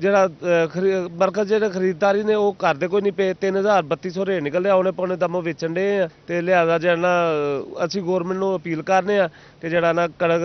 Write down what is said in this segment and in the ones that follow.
ਜਿਹੜਾ ਮਰਕਜ਼ ਜਿਹੜੇ ਖਰੀਦਦਾਰੀ ਨੇ ਉਹ ਕਰਦੇ ਕੋਈ ਨਹੀਂ ਪਏ। 3200 ਰੇਟ ਨਿਕਲਿਆ, ਉਹਨੇ ਪੌਣੇ ਦਮੋਂ ਵੇਚਣ ਦੇ ਆ ਤੇ ਲਿਆਦਾ ਜਿਹੜਾ ਅਸੀਂ ਗਵਰਨਮੈਂਟ ਨੂੰ ਅਪੀਲ ਕਰਨੇ ਆ ਕਿ ਜਿਹੜਾ ਨਾ ਕਣਕ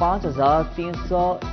5300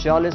40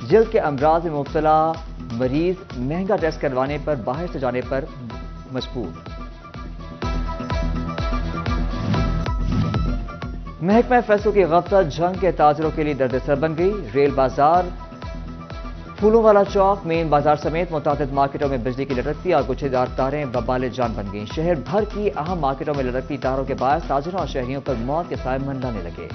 جلد کے امراض میں مبتلا مریض مہنگا ٹیسٹ کروانے پر باہر سے جانے پر مجبور۔ محکمہ فیصلوں کی غفلت جنگ کے تاجروں کے لیے درد سر بن گئی۔ ریل بازار، پھولوں والا چوک، مین بازار سمیت متعدد مارکیٹوں میں بجلی کی لٹکتی اور کچھ دار تاریں وبال جان بن گئیں۔ شہر بھر کی اہم مارکیٹوں میں لٹکتی تاروں کے باعث تاجروں اور شہریوں پر موت کے سائے منڈلانے لگے۔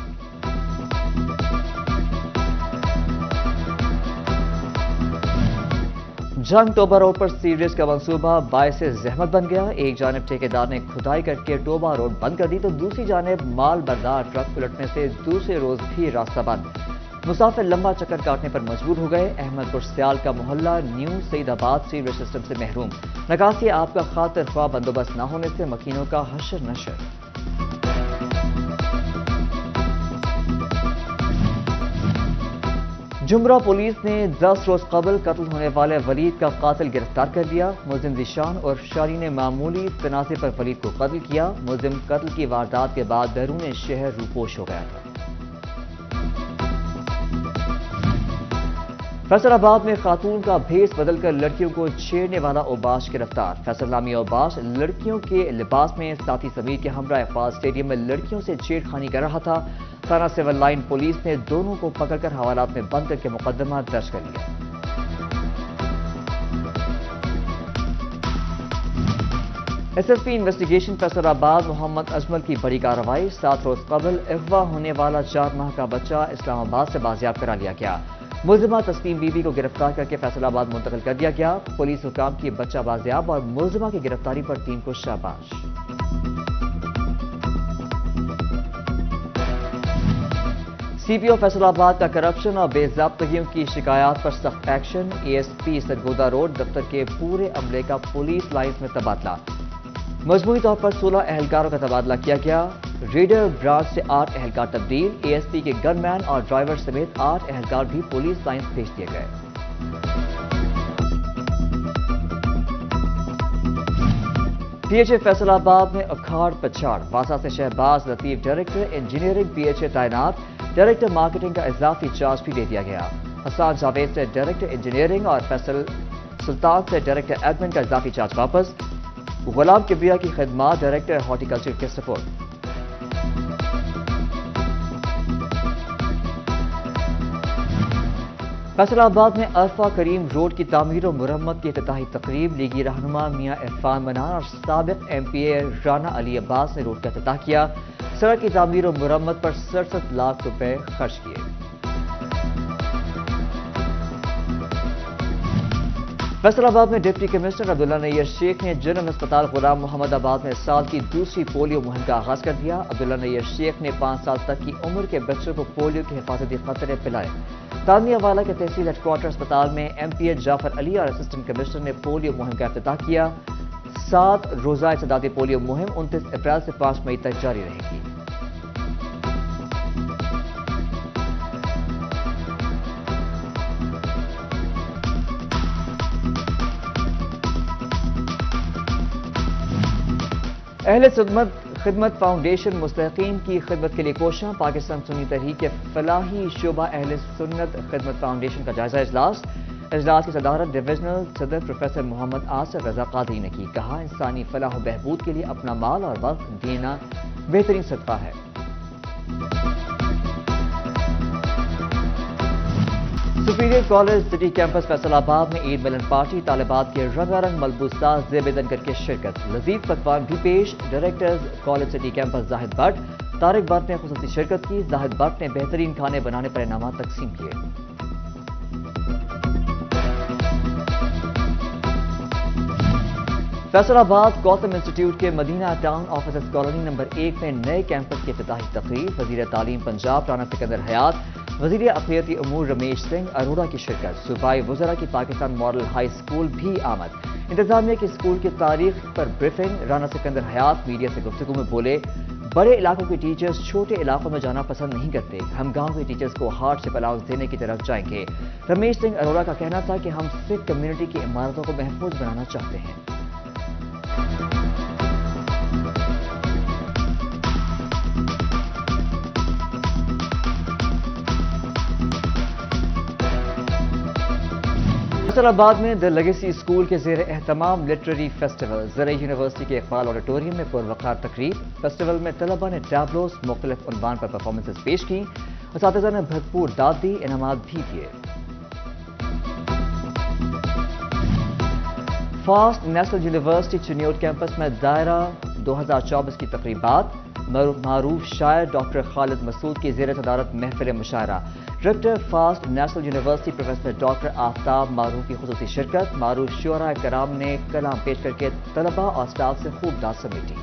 جنگ ٹوبا روڈ پر سیوریج کا منصوبہ باعث زحمت بن گیا۔ ایک جانب ٹھیکیدار نے کھدائی کر کے ٹوبا روڈ بند کر دی تو دوسری جانب مال بردار ٹرک پلٹنے سے دوسرے روز بھی راستہ بند۔ مسافر لمبا چکر کاٹنے پر مجبور ہو گئے۔ احمد پور سیال کا محلہ نیو سعید آباد سیوریج سسٹم سے محروم۔ نکاسی آپ کا خاطر خواہ بندوبست نہ ہونے سے مکینوں کا حشر نشر۔ جمرہ پولیس نے 10 روز قبل قتل ہونے والے ولید کا قاتل گرفتار کر لیا۔ ملزم ذیشان اور شانی نے معمولی تنازع پر ولید کو قتل کیا۔ ملزم قتل کی واردات کے بعد بیرون شہر روپوش ہو گیا تھا۔ فیصل آباد میں خاتون کا بھیس بدل کر لڑکیوں کو چھیڑنے والا اوباش گرفتار۔ فیصل نامی اوباش لڑکیوں کے لباس میں ساتھی سمیر کے ہمراہ اقبال اسٹیڈیم میں لڑکیوں سے چھیڑ خانی کر رہا تھا۔ تھانہ سول لائن پولیس نے دونوں کو پکڑ کر حوالات میں بند کر کے مقدمہ درج کر لیا۔ S S P investigation Faisal آباد محمد اجمل کی بڑی کارروائی۔ 7 روز قبل اغوا ہونے والا 4 ماہ کا بچہ اسلام آباد سے بازیاب کرا لیا گیا۔ ملزمہ تسلیم بی بی کو گرفتار کر کے فیصل آباد منتقل کر دیا گیا۔ پولیس حکام کی بچہ بازیاب اور ملزمہ کی گرفتاری پر ٹیم کو شاباش۔ سی پی او فیصل آباد کا کرپشن اور بے ضابطگیوں کی شکایات پر سخت action. A S P Sargodha road دفتر کے پورے عملے کا پولیس لائنز میں تبادلہ۔ مجموعی طور پر 16 اہلکاروں کا تبادلہ کیا گیا۔ ریڈر برانچ سے 8 اہلکار تبدیل۔ اے ایس پی کے گن مین اور ڈرائیور سمیت 8 اہلکار بھی پولیس لائنز بھیج دیے گئے۔ پی ایچ اے فیصل آباد میں اکھاڑ پچھاڑ۔ واسا سے Shahbaz Latif director engineering P H A تعینات۔ ڈائریکٹر مارکیٹنگ کا اضافی چارج بھی دے دیا گیا۔ حسان جاوید سے ڈائریکٹر انجینئرنگ اور فیصل سلطان سے ڈائریکٹر ایڈمن کا اضافی چارج واپس۔ غلام کبریا کی خدمات ڈائریکٹر ہارٹیکلچر کے سپورٹ۔ فیصل آباد میں عرفہ کریم روڈ کی تعمیر و مرمت کی افتتاحی تقریب۔ لیگی رہنما میاں عرفان منان اور سابق ایم پی اے رانا علی عباس نے روڈ کا افتتاح کیا۔ سڑک کی تعمیر و مرمت پر 67 لاکھ روپے خرچ کیے۔ فیصل آباد میں ڈپٹی کمشنر عبداللہ نیر شیخ نے جنرل ہسپتال غلام محمد آباد میں سال کی دوسری پولیو مہم کا آغاز کر دیا۔ عبداللہ نیر شیخ نے 5 سال تک کی عمر کے بچوں کو پولیو کے حفاظتی قطرے پلائے۔ تانیہ والا کے تحصیل ہیڈ کوارٹر اسپتال میں ایم پی اے جعفر علی اور اسسٹنٹ کمشنر نے پولیو مہم کا افتتاح کیا۔ 7 روزہ انسدادی پولیو مہم 29 اپریل سے 5 مئی تک جاری رہے گی۔ اہل خدمت فاؤنڈیشن مستحقین کی خدمت کے لیے کوشاں۔ پاکستان سنی تحریک کے فلاحی شعبہ اہل سنت خدمت فاؤنڈیشن کا جائزہ اجلاس کی صدارت ڈویژنل صدر پروفیسر محمد آصف رضا قادری نے کی۔ کہا انسانی فلاح و بہبود کے لیے اپنا مال اور وقت دینا بہترین صدقہ ہے۔ Superior college city campus Faisalabad میں عید ملن پارٹی۔ طالبات کے رنگا رنگ ملبوسات زیب دن کر کے شرکت۔ لذیذ پکوان بھی پیش۔ Directors college city campus Zahid Butt, Tariq Butt نے خصوصی شرکت کی۔ زاہد بٹ نے بہترین کھانے بنانے پر انعامات تقسیم کیے۔ فیصل آباد گوتم انسٹیٹیوٹ کے مدینہ ٹاؤن آفیسرز کالونی نمبر 1 میں نئے کیمپس کی افتتاحی تقریب۔ وزیر تعلیم پنجاب رانا سکندر حیات، وزیر اقلیتی امور رمیش سنگھ اروڑا کی شرکت۔ صوبائی وزراء کی پاکستان ماڈل ہائی اسکول بھی آمد۔ انتظامیہ کی اسکول کی تاریخ پر بریفنگ۔ رانا سکندر حیات میڈیا سے گفتگو میں بولے، بڑے علاقوں کے ٹیچرز چھوٹے علاقوں میں جانا پسند نہیں کرتے، ہم گاؤں کے ٹیچرز کو ہارٹ سے الاؤنس دینے کی طرف جائیں گے۔ رمیش سنگھ اروڑا کا کہنا تھا کہ ہم سکھ کمیونٹی کی عمارتوں کو محفوظ بنانا چاہتے ہیں۔ فیصل آباد میں دی لیگیسی اسکول کے زیر اہتمام لٹریری فیسٹیول زرعی یونیورسٹی کے اقبال آڈیٹوریم میں پروقار تقریب. فیسٹیول میں طلباء نے ٹیبلوز مختلف عنوان پر پرفارمنسز پیش کی. اساتذہ نے بھرپور داد دی، انعامات بھی دیے. FAST national university Chiniot campus میں دائرہ 2024 کی تقریبات. معروف شاعر ڈاکٹر خالد مسعود کی زیر صدارت محفل مشاعرہ. Rector FAST national University professor doctor Aftab Maroof کی خصوصی شرکت. معروف شعراء کرام نے کلام پیش کر کے طلباء اور اسٹاف سے خوب داد سمیٹی.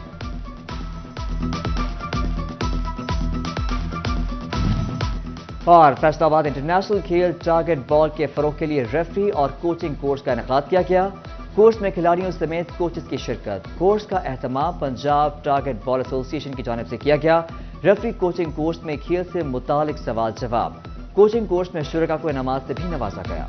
اور فیصل آباد انٹرنیشنل کھیل ٹارگٹ بال کے فروغ کے لیے ریفری اور کوچنگ کورس کا انعقاد کیا گیا. کورس میں کھلاڑیوں سمیت کوچز کی شرکت. کورس کا اہتمام پنجاب ٹارگٹ بال ایسوسی ایشن کی جانب سے کیا گیا. ریفری کوچنگ کورس میں کھیل سے متعلق سوال جواب. کوچنگ کورس میں شرکاء کو انعامات سے بھی نوازا گیا.